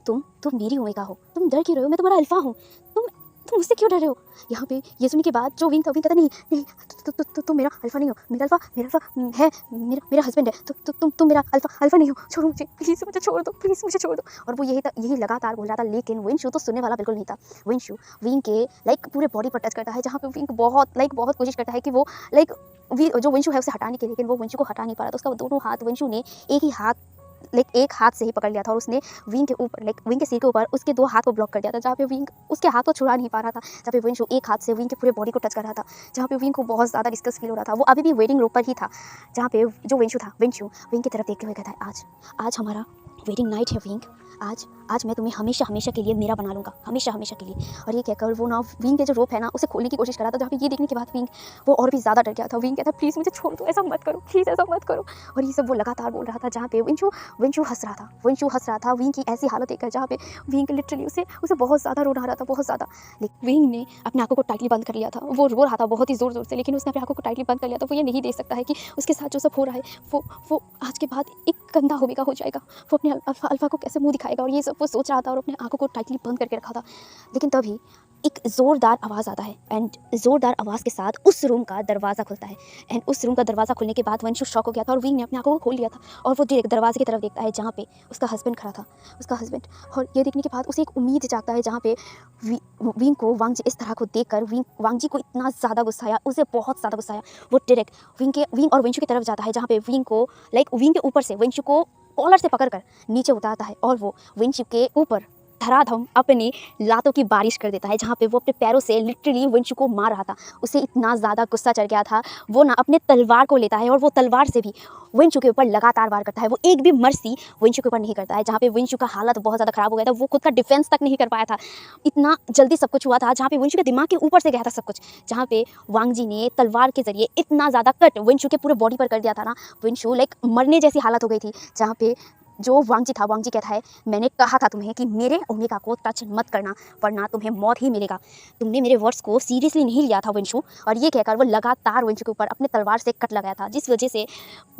तुम मेरी ओमेगा हो, तुम डर क्यों रहे हो, मैं तुम्हारा अल्फा हूँ, तुम मुझसे क्यों डर रहे हो। यहाँ पे ये सुनने के बाद जो विंग कहता नहीं, तुम मेरा अल्फा नहीं हो, मेरा अल्फा है, मेरा हस्बैंड है, तुम मेरा अल्फा नहीं हो, छोड़ो मुझे, प्लीज़ मुझे छोड़ दो, प्लीज़ मुझे छोड़ दो। और वो यही लगातार बोल रहा था, लेकिन विंशु तो सुनने वाला बिल्कुल नहीं था। विंशु विंग के पूरे बॉडी पर टच करता है, जहाँ पे विंग बहुत कोशिश करता है कि वो जो विंशु है उसे हटाने के, लेकिन वो विंशु को हटा नहीं पा रहा था। उसका दोनों हाथ विंशु ने एक हाथ से ही पकड़ लिया था और उसने विंग के ऊपर विंग के सिर के ऊपर उसके 2 हाथ को ब्लॉक कर दिया था, जहाँ पे विंग उसके हाथ को छुड़ा नहीं पा रहा था। जहाँ पे विंशु एक हाथ से विंग के पूरे बॉडी को टच कर रहा था, जहाँ पे विंग को बहुत ज़्यादा डिस्कस फील हो रहा था। वो अभी भी वेटिंग रूम पर ही था, जहाँ पे जो विंशु था, विंग की तरफ देखते हुए कहता है, आज हमारा वेडिंग नाइट है विंग, आज आज मैं तुम्हें हमेशा हमेशा के लिए मेरा बना लूँगा, हमेशा हमेशा के लिए। और ये कहकर वो ना विंग के जो रोप है ना उसे खोलने की कोशिश कर रहा था, जहाँ पे ये देखने के बाद विंग वो और भी ज़्यादा डर गया था। विंग कहता प्लीज़ मुझे छोड़ दो, ऐसा मत करो, प्लीज़ ऐसा मत करो। और ये सब वो लगातार बोल रहा था, जहाँ पे विंचू हंस रहा था। विंचू हंस रहा था विंग की ऐसी हालत देखकर, जहाँ पे विंग लिटरली उसे बहुत ज़्यादा रोना आ रहा था, बहुत ज़्यादा। लेकिन विंग ने अपनी आंखों को टाइटली बंद कर लिया था। वो रो रहा था बहुत ही ज़ोर ज़ोर से, लेकिन उसने अपनी आंखों को टाइटली बंद कर लिया था। वो ये नहीं देख सकता है कि उसके साथ जो सब हो रहा है वो आज के बाद एक गंदा होगा हो जाएगा। वो अपने अल्फा को कैसे मुंह दिखाएगा, और ये सब वो सोच रहा था और अपने आंखों को टाइटली बंद करके रखा था। लेकिन तभी एक ज़ोरदार आवाज़ आता है, एंड ज़ोरदार आवाज़ के साथ उस रूम का दरवाज़ा खुलता है। एंड उस रूम का दरवाज़ा खुलने के बाद वंशु शॉक हो गया था, और विंग ने अपनी आंखों को खोल लिया था। और वो डायरेक्ट दरवाजे की तरफ देखता है, जहाँ पे उसका हस्बैंड खड़ा था, उसका हस्बैंड। और ये देखने के बाद उसे एक उम्मीद जागता है, जहाँ पे विंग को वांगजी इस तरह को देखकर वांगजी को इतना ज़्यादा गुस्सा आया, उसे बहुत ज़्यादा गुस्सा आया। वो डायरेक्ट विंग और वंशु की तरफ जाता है, जहाँ पे विंग को विंग के ऊपर से वंशु को कॉलर से पकड़कर नीचे उतारता है, और वो वंशु के ऊपर धड़ाधम अपनी लातों की बारिश कर देता है, जहाँ पे वो अपने पैरों से लिटरली वंशु को मार रहा था। उसे इतना ज़्यादा गुस्सा चढ़ गया था, वो ना अपने तलवार को लेता है, और वो तलवार से भी वंशु के ऊपर लगातार वार करता है। वो एक भी मर्सी वंशु के ऊपर नहीं करता है, जहाँ पे वंशु का हालत बहुत ज़्यादा ख़राब हो गया था। वो खुद का डिफेंस तक नहीं कर पाया था, इतना जल्दी सब कुछ हुआ था, जहाँ पे वंशु के दिमाग के ऊपर से गया था सब कुछ। जहाँ पे वांगजी ने तलवार के जरिए इतना ज़्यादा कट वंशु के पूरे बॉडी पर कर दिया था ना, वंशु लाइक मरने जैसी हालत हो गई थी। जहाँ पे जो वांगजी था, वांगजी कहता है मैंने कहा था तुम्हें कि मेरे ओमेगा को टच मत करना, वरना तुम्हें मौत ही मिलेगा। तुमने मेरे वर्ड्स को सीरियसली नहीं लिया था वंशु। और ये कहकर वो लगातार वंशु के ऊपर अपने तलवार से कट लगाया था, जिस वजह से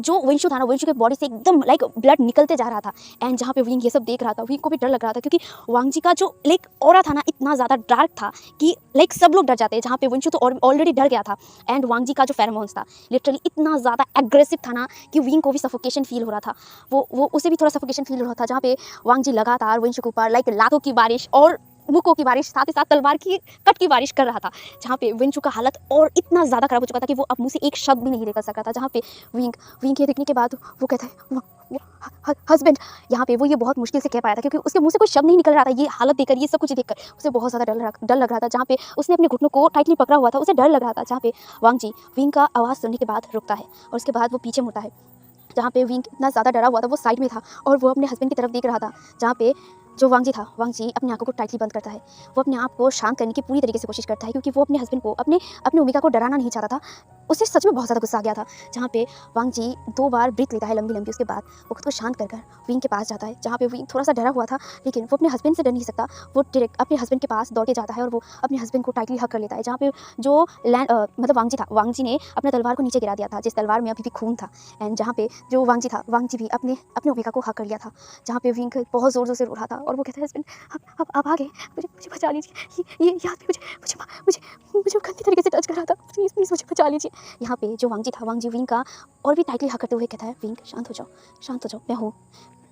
जो वंशु था ना, वंशु के बॉडी से एकदम लाइक ब्लड निकलते जा रहा था। एंड जहाँ पे विंग ये सब देख रहा था, विंग को भी डर लग रहा था, क्योंकि वांगजी का जो लाइक ऑरा था ना इतना ज़्यादा डार्क था कि लाइक सब लोग डर जाते हैं। जहाँ पे वंशु तो ऑलरेडी डर गया था, एंड वांगजी का जो फेरोमोन्स था लिटरली इतना ज़्यादा एग्रेसिव था ना कि विंग को भी सफोकेशन फील हो रहा था। वो उसे भी थोड़ा सफोकेशन फील हो रहा था, जहाँ पे वांगजी लगातार वंशु के ऊपर लाइक लातों की बारिश और मुक्कों की बारिश, साथ ही साथ तलवार की कट की बारिश कर रहा था। जहाँ पे वंशु का हालत और इतना ज़्यादा खराब हो चुका था कि वो अब मुँह से एक शब्द भी नहीं निकल सक रहा था। जहाँ पे विंग के देखने के बाद वो कहता है हस्बैंड, यहाँ पे वो ये बहुत मुश्किल से कह पाया था, क्योंकि उसके मुंह से कोई शब्द नहीं निकल रहा था। ये हालत देखकर, ये सब कुछ देखकर उसे बहुत ज़्यादा डर लग रहा था। जहाँ पे उसने अपने घुटनों को टाइटली पकड़ा हुआ था, उसे डर लग रहा था। जहाँ पे वांगजी विंग का आवाज़ सुनने के बाद रुकता है, और उसके बाद वो पीछे मुड़ता है। जहाँ पे विंग इतना ज़्यादा डरा हुआ था, वो साइड में था और वो अपने हस्बैंड की तरफ देख रहा था। जहाँ पे जो वांगजी था, वांगजी अपनी आंखों को टाइटली बंद करता है। वो अपने आप को शांत करने की पूरी तरीके से कोशिश करता है, क्योंकि वो अपने हस्बैंड को अपने ओमेगा को डराना नहीं चाहता था। उसे सच में बहुत ज़्यादा गुस्सा आ गया था। जहाँ पे वांगजी 2 बार ब्रीथ लेता है लंबी लंबी, उसके बाद वो खुद को शांत कर विंग के पास जाता है। जहाँ पे विंग थोड़ा सा डरा हुआ था, लेकिन वो अपने हस्बैंड से डर नहीं सकता। वो डायरेक्ट अपने हस्बैंड के पास दौड़ के जाता है, और वो अपने हस्बैंड को टाइटली हक कर लेता है। जहाँ पे जो मतलब वांगजी था, वांगजी ने अपने तलवार को नीचे गिरा दिया था, जिस तलवार में अभी भी खून था। एंड जहाँ पे जो वांगजी था, वांगजी भी अपने ओमेगा को हक कर लिया था। जहाँ पे विंग बहुत ज़ोर ज़ोर से रो रहा था, और वो कहता है हस्बैंड अब आ गए, मुझे बचा लीजिए। ये याद भी मुझे गंदी तरीके से टच कर रहा था, प्लीज़ प्लीज़ मुझे बचा लीजिए। यहाँ पे जो वांगजी था, वांगजी विंग का और भी टाइटली हक करते हुए कहता है विंग शांत हो जाओ,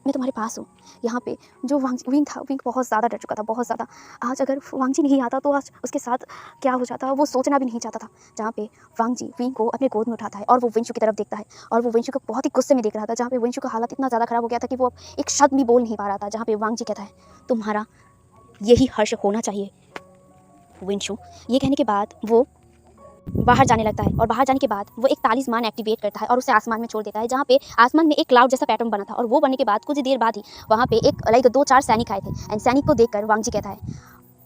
मैं तुम्हारे पास हूँ। यहाँ पे जो विंग था, विंग बहुत ज़्यादा डर चुका था, बहुत ज़्यादा। आज अगर वांगजी नहीं आता तो आज उसके साथ क्या हो जाता वो सोचना भी नहीं चाहता था। जहाँ पे वांगजी विंग को अपने गोद में उठाता है, और वो वंशु की तरफ देखता है, और वो वंशु को बहुत ही गुस्से में देख रहा था। जहाँ पे वंशु का हालत इतना ज़्यादा ख़राब हो गया था कि वो अब एक शब्द भी बोल नहीं पा रहा था। जहाँ पे वांगजी कहता है तुम्हारा यही हर्ष होना चाहिए वंशु। ये कहने के बाद वो बाहर जाने लगता है, और बाहर जाने के बाद वो एक तालिस्मान एक्टिवेट करता है और उसे आसमान में छोड़ देता है। जहाँ पे आसमान में एक क्लाउड जैसा पैटर्न बना था, और वो बनने के बाद कुछ देर बाद ही वहाँ पे एक लाइक 2-4 सैनिक आए थे। एंड सैनिक को देखकर वांगजी कहता है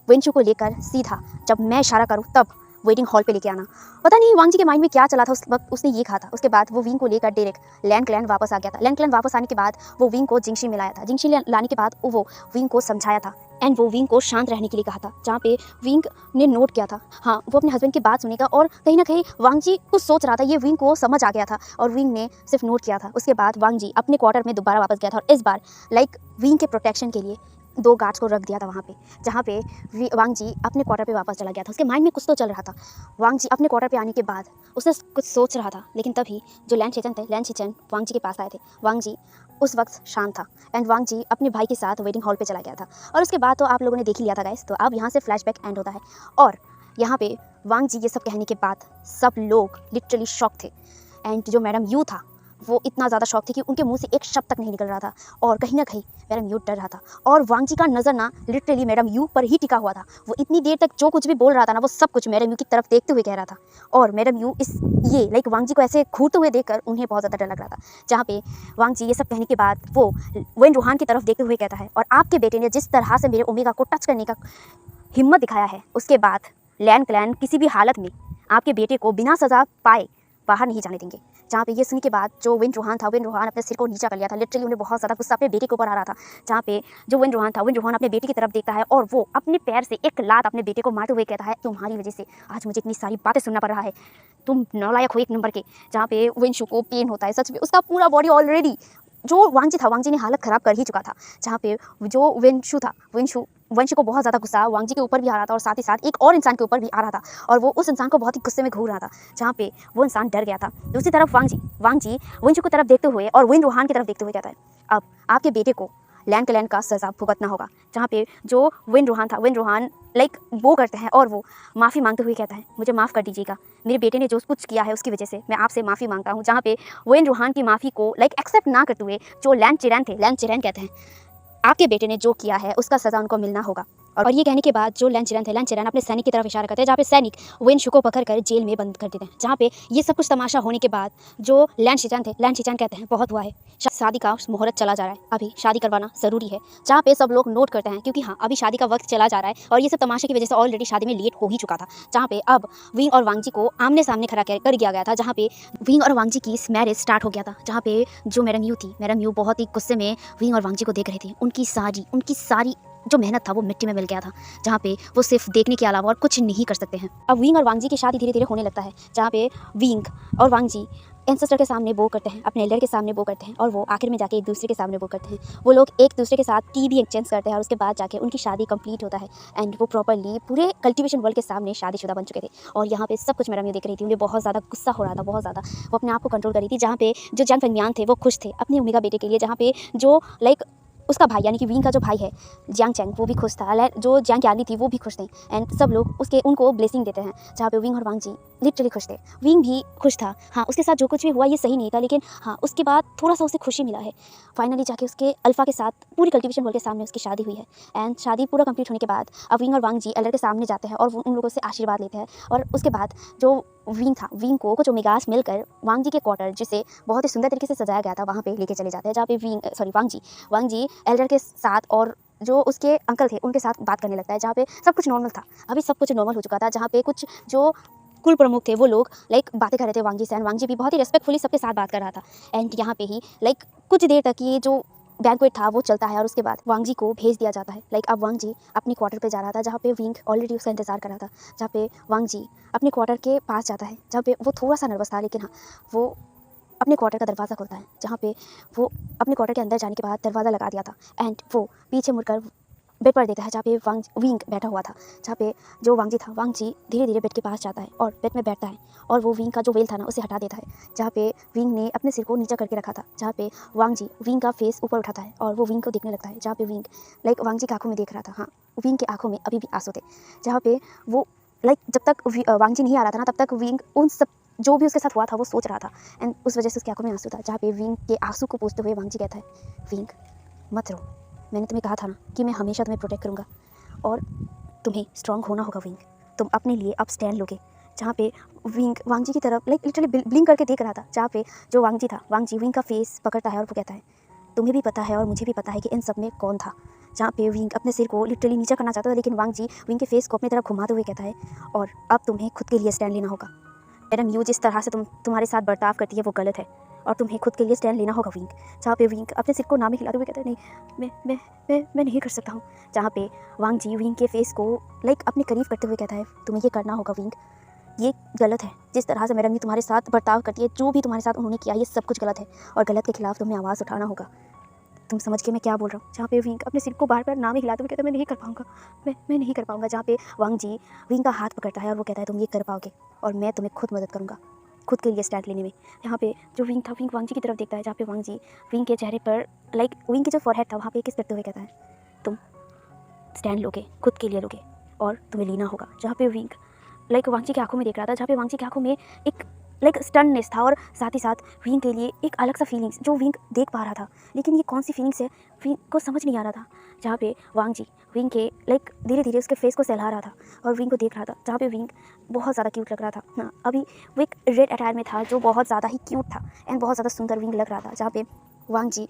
वंशु को लेकर सीधा जब मैं इशारा करूँ तब वेटिंग हॉल पे लेके आना। पता नहीं वांगजी के माइंड में क्या चला था उस वक्त, उसने ये कहा था। उसके बाद वो विंग को लेकर डायरेक्ट लैंड क्लैन वापस आ गया था। लैंड क्लैन वापस आने के बाद वो विंग को जिंगशी में लाया था। जिंगशी लाने के बाद वो विंग को समझाया था, एंड वो विंग को शांत रहने के लिए कहा था। जहाँ पे विंग ने नोट किया था, हाँ वो अपने हस्बैंड की बात सुनेगा, और कहीं ना कहीं वांगजी कुछ सोच रहा था, ये विंग को समझ आ गया था, और विंग ने सिर्फ नोट किया था। उसके बाद वांगजी अपने क्वार्टर में दोबारा वापस गया था, और इस बार लाइक विंग के प्रोटेक्शन के लिए 2 गार्ड्स को रख दिया था वहाँ पे। जहाँ पे वांगजी अपने क्वार्टर पे वापस चला गया था। उसके माइंड में कुछ तो चल रहा था। वांगजी अपने क्वार्टर पे आने के बाद उसने कुछ सोच रहा था, लेकिन तभी जो लैंड शेचन थे, लैंड शेचन वांगजी के पास आए थे। वांगजी उस वक्त शांत था, एंड वांगजी अपने भाई के साथ वेटिंग हॉल पे चला गया था। और उसके बाद तो आप लोगों ने देख ही लिया था गाइस, तो अब यहाँ से फ्लैशबैक एंड होता है। और यहाँ पे वांगजी ये सब कहने के बाद सब लोग लिटरली शॉक थे। एंड जो मैडम यू था, वो इतना ज़्यादा शॉक थी कि उनके मुंह से एक शब्द तक नहीं निकल रहा था और कहीं ना कहीं मैडम यू डर रहा था। और वांग जी का नज़र ना लिटरली मैडम यू पर ही टिका हुआ था। वो इतनी देर तक जो कुछ भी बोल रहा था ना, वो सब कुछ मैडम यू की तरफ देखते हुए कह रहा था। और मैडम यू ये लाइक वांग जी को ऐसे घूरते हुए देखकर उन्हें बहुत ज़्यादा डर लग रहा था। जहाँ पे वांग जी ये सब कहने के बाद वो वेन रूहान की तरफ देखते हुए कहता है, और आपके बेटे ने जिस तरह से मेरे ओमेगा को टच करने का हिम्मत दिखाया है, उसके बाद लैन क्लैन किसी भी हालत में आपके बेटे को बिना सज़ा पाए बाहर नहीं जाने देंगे। जहाँ पे ये सुनने के बाद जो विन रूहान था, विन रूहान अपने सिर को नीचा कर लिया था। लिटरली उन्हें बहुत ज़्यादा गुस्सा अपने बेटे के ऊपर आ रहा था। जहाँ पे जो विन रूहान था, विन रूहान अपने बेटे की तरफ देखता है और वो अपने पैर से एक लात अपने बेटे को मारते हुए कहता है, तुम्हारी वजह से आज मुझे इतनी सारी बातें सुनना पड़ रहा है, तुम नालायक हो एक नंबर के। जहाँ पे विंशु को पेन होता है, सच में उसका पूरा बॉडी ऑलरेडी, जो वांग जी था, वांग जी ने हालत ख़राब कर ही चुका था। जहाँ पे जो विंशु था, वंश को बहुत ज़्यादा गुस्सा वांग जी के ऊपर भी आ रहा था और साथ ही साथ एक और इंसान के ऊपर भी आ रहा था, और वो उस इंसान को बहुत ही गुस्से में घूर रहा था। जहाँ पे वो इंसान डर गया था। दूसरी तरफ वांग जी वंश को तरफ देखते हुए और विन रूहान की तरफ देखते हुए कहता है, अब आपके बेटे को लैन के लैन का सज़ा भुगतना होगा। जहाँ पे जो विन रूहान लाइक वो करते हैं और वो माफ़ी मांगते हुए कहता है, मुझे माफ़ कर दीजिएगा, मेरे बेटे ने जो कुछ किया है उसकी वजह से मैं आपसे माफ़ी मांगता हूँ। जहाँ पे विन रूहान की माफ़ी को लाइक एक्सेप्ट ना करते हुए जो लैन चिरैन कहते हैं, आपके बेटे ने जो किया है उसका सज़ा उनको मिलना होगा। और ये कहने के बाद जो लैन चिरैन अपने सैनिक की तरफ इशारा करते हैं, जहाँ पे सैनिक विंशु को पकड़कर जेल में बंद कर देते हैं। जहाँ पे ये सब कुछ तमाशा होने के बाद जो लैन चिरैन कहते हैं, बहुत हुआ है, शादी का मुहूर्त चला जा रहा है, अभी शादी करवाना ज़रूरी है। जहाँ पे सब लोग नोट करते हैं, क्योंकि हाँ अभी शादी का वक्त चला जा रहा है और ये सब तमाशे की वजह से ऑलरेडी शादी में लेट हो ही चुका था। जहाँ पे अब विंग और वांग जी को आमने सामने खड़ा कर दिया गया था। जहाँ पे विंग और वांग जी की मैरिज स्टार्ट हो गया था। जहाँ पे जो मैडम यू बहुत ही गुस्से में विंग और वांग जी को देख रही थी। उनकी सारी जो मेहनत था वो मिट्टी में मिल गया था। जहाँ पे वो सिर्फ देखने के अलावा और कुछ नहीं कर सकते हैं। अब विंग और वांग जी की शादी धीरे धीरे होने लगता है। जहाँ पे विंग और वांग जी एंसेस्टर के सामने वो करते हैं, अपने एल्डर के सामने वो करते हैं, और वो आखिर में जाके एक दूसरे के सामने वो करते हैं। वो लोग एक दूसरे के साथ टी भी एक्सचेंज करते हैं और उसके बाद जाके उनकी शादी कंप्लीट होता है। एंड वो प्रॉपरली पूरे कल्टीवेशन वर्ल्ड के सामने शादीशुदा बन चुके थे। और यहाँ पे सब कुछ मैडम ये देख रही थी, उन्हें बहुत ज़्यादा गुस्सा हो रहा था, बहुत ज़्यादा वो अपने आप को कंट्रोल कर रही थी। जहाँ पे जो जैंग फेंगमियान थे वो खुश थे अपने ओमेगा बेटे के लिए। जहाँ पे जो लाइक उसका भाई यानी कि विंग का जो भाई है जियांग चैंग, वो भी खुश था। जो जियांग यानी थी वो भी खुश थे। एंड सब लोग उनको ब्लेसिंग देते हैं। जहाँ पे विंग और वांग जी लिटरली खुश थे। विंग भी खुश था। हाँ उसके साथ जो कुछ भी हुआ ये सही नहीं था, लेकिन हाँ उसके बाद थोड़ा सा उसे खुशी मिला है। फाइनली जाके उसके अल्फा के साथ पूरी कल्टीवेशन वर्ल्ड के सामने उसकी शादी हुई है। एंड शादी पूरा कंप्लीट होने के बाद अब विंग और वांग जी एल्डर के सामने जाते हैं और वो उन लोगों से आशीर्वाद लेते हैं। और उसके बाद जो विंग को कुछ ओमेगास मिलकर वांग जी के क्वार्टर, जिसे बहुत ही सुंदर तरीके से सजाया गया था, वहाँ पे लेके चले जाते हैं। जहाँ पे वांग जी एल्डर के साथ और जो उसके अंकल थे उनके साथ बात करने लगता है। जहाँ पे सब कुछ नॉर्मल था, अभी सब कुछ नॉर्मल हो चुका था। जहाँ पे कुछ जो कुल प्रमुख थे वो लोग लाइक बातें कर रहे थे वांग जी से, एंड वांग जी भी बहुत ही रेस्पेक्टफुली सबके साथ बात कर रहा था। एंड यहाँ पे ही लाइक कुछ देर तक ये जो बैंक्वेट था वो चलता है और उसके बाद वांग जी को भेज दिया जाता है। लाइक अब वांग जी अपने क्वार्टर पे जा रहा था, जहाँ पे विंग ऑलरेडी उसका इंतजार कर रहा था। जहाँ पे वांग जी अपने क्वार्टर के पास जाता है, जहाँ पे वो थोड़ा सा नर्वस था, लेकिन हाँ वो अपने क्वार्टर का दरवाज़ा खोलता है। जहाँ पे वो अपने क्वार्टर के अंदर जाने के बाद दरवाज़ा लगा दिया था एंड वो पीछे मुड़कर बेड पर देखता है, जहाँ पे विंग बैठा हुआ था। जहाँ पे जो वांग जी धीरे धीरे बेड के पास जाता है और बेड में बैठता है और वो विंग का जो वेल था ना उसे हटा देता है। जहाँ पे विंग ने अपने सिर को नीचा करके रखा था। जहाँ पे वांग जी विंग का फेस ऊपर उठाता है और वो विंग को देखने लगता है। जहाँ पे विंग लाइक वांग जी की आंखों में देख रहा था। हाँ विंग की आंखों में अभी भी आंसू थे। जहाँ पे वो लाइक जब तक वांग जी नहीं आ रहा था ना, तब तक विंग उन सब जो भी उसके साथ हुआ था वो सोच रहा था एंड उस वजह से उसकी आंखों में आंसू था। जहाँ पे विंग के आंसू को पोंछते हुए वांग जी कहता है, विंग मत रो, मैंने तुम्हें कहा था ना कि मैं हमेशा तुम्हें प्रोटेक्ट करूँगा और तुम्हें स्ट्रांग होना होगा विंग, तुम अपने लिए अब स्टैंड लोगे। जहाँ पे विंग वांग जी की तरफ लाइक लिटरली ब्लिंक करके देख रहा था। जहाँ पे जो वांग जी विंग का फेस पकड़ता है और वो कहता है, तुम्हें भी पता है और मुझे भी पता है कि इन सब में कौन था। जहाँ पे विंग अपने सिर को लिटरली नीचा करना चाहता था, लेकिन वांग जी विंग के फेस को अपनी तरफ घुमाते हुए कहता है, और अब तुम्हें खुद के लिए स्टैंड लेना होगा। मैडम यू जिस तरह से तुम्हारे साथ बर्ताव करती है वो गलत है और तुम्हें खुद के लिए स्टैंड लेना होगा विंग। जहाँ पे विंग अपने सिर को नाम हिलाते हुए कहते हैं, नहीं मैं नहीं कर सकता हूँ। जहाँ पे वांग जी विंग के फेस को लाइक अपने करीब करते हुए कहता है, तुम्हें ये करना होगा विंग, ये गलत है। जिस तरह से मैडम यू तुम्हारे साथ बर्ताव करती है, जो भी तुम्हारे साथ उन्होंने किया, ये सब कुछ गलत है और गलत के खिलाफ तुम्हें आवाज़ उठाना होगा। तुम समझ के मैं क्या बोल रहा हूँ। जहाँ पे विंग अपने सिर को बार बार नाम हिलाते हुए कहता है, मैं नहीं कर पाऊँगा, मैं नहीं कर पाऊँगा। जहाँ पे वांग जी विंग का हाथ पकड़ता है और वो कहता है, तुम ये कर पाओगे और मैं तुम्हें खुद मदद करूँगा खुद के लिए स्टैंड लेने में। यहाँ पे जो विंग था, विंग वांग जी की तरफ देखता है। जहाँ पे वांग जी विंग के चेहरे पर लाइक विंग की जो फॉरहेड था वहाँ पे किस करते हुए कहता है, तुम स्टैंड लोगे, खुद के लिए लोगे और तुम्हें लेना होगा। जहाँ पे विंग लाइक वांग जी की आंखों में देख रहा था। जहाँ पे वांग जी की आंखों में एक लाइक स्टननेस था और साथ ही साथ विंग के लिए एक अलग सा फीलिंग्स जो विंग देख पा रहा था, लेकिन ये कौन सी फीलिंग्स है विंग को समझ नहीं आ रहा था। जहाँ पे वांग जी विंग के लाइक धीरे धीरे उसके फेस को सहला रहा था और विंग को देख रहा था, जहाँ पे विंग बहुत ज़्यादा क्यूट लग रहा था। हाँ, अभी वो एक रेड अटायर में था जो बहुत ज़्यादा ही क्यूट था एंड बहुत ज़्यादा सुंदर विंग लग रहा था। जहाँ पे वांग जी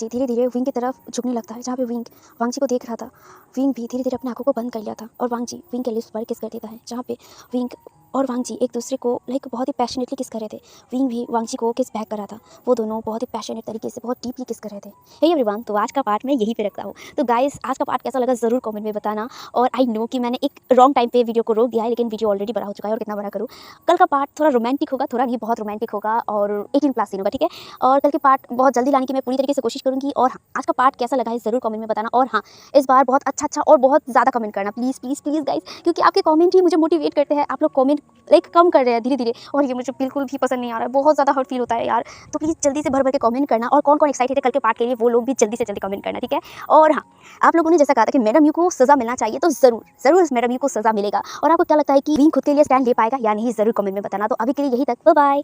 धीरे धीरे विंग की तरफ झुकने लगता है, जहाँ पे विंग वांग जी को देख रहा था। विंग भी धीरे धीरे अपनी आंखों को बंद कर लिया था और वांग जी विंग के लिप्स पर किस कर देता है, जहाँ पे विंग और वांग जी एक दूसरे को लाइक बहुत ही पैशनेटली किस कर रहे थे। विंग भी वांग जी को किस बैक कर रहा था। वो दोनों बहुत ही पैशनेट तरीके से बहुत डीपली किस कर रहे थे। हे एवरीवन, तो आज का पार्ट मैं यहीं पे रखता हूँ। तो गाइस, आज का पार्ट कैसा लगा ज़रूर कमेंट में बताना। और आई नो कि मैंने एक रॉन्ग टाइम पे वीडियो को रोक दिया है, लेकिन वीडियो ऑलरेडी बड़ा हो चुका है और कितना बड़ा करूँ। कल का पार्ट थोड़ा रोमांटिक होगा, थोड़ा नहीं बहुत रोमांटिक होगा और 18+ सीन होगा, ठीक है। और कल के पार्ट बहुत जल्दी लाने की मैं पूरी तरीके से कोशिश करूँगी। और हाँ, आज का पार्ट कैसा लगा है ज़रूर कमेंट में बताना। और हाँ, इस बार बहुत अच्छा और बहुत ज़्यादा कमेंट करना प्लीज़ प्लीज़ प्लीज़ गाइस, क्योंकि आपके कमेंट ही मुझे मोटिवेट करते हैं। आप लोग कमेंट लाइक कम कर रहे हैं धीरे धीरे और ये मुझे बिल्कुल भी पसंद नहीं आ रहा है, बहुत ज़्यादा हर्ट फील होता है यार। तो प्लीज़ जल्दी से भर भर के कमेंट करना और कौन कौन एक्साइटेड है कल के पार्ट के लिए वो लोग भी जल्दी से जल्दी कमेंट करना, ठीक है। और हाँ, आप लोगों ने जैसा कहा था कि मैडम यू को सज़ा मिलना चाहिए, तो ज़रूर मैडम यू को सज़ा मिलेगा। और आपको क्या लगता है कि विंग खुद के लिए स्टैंड ले पाएगा या नहीं, ज़रूर कमेंट में बताना। तो अभी के लिए यही तक, बाय बाय।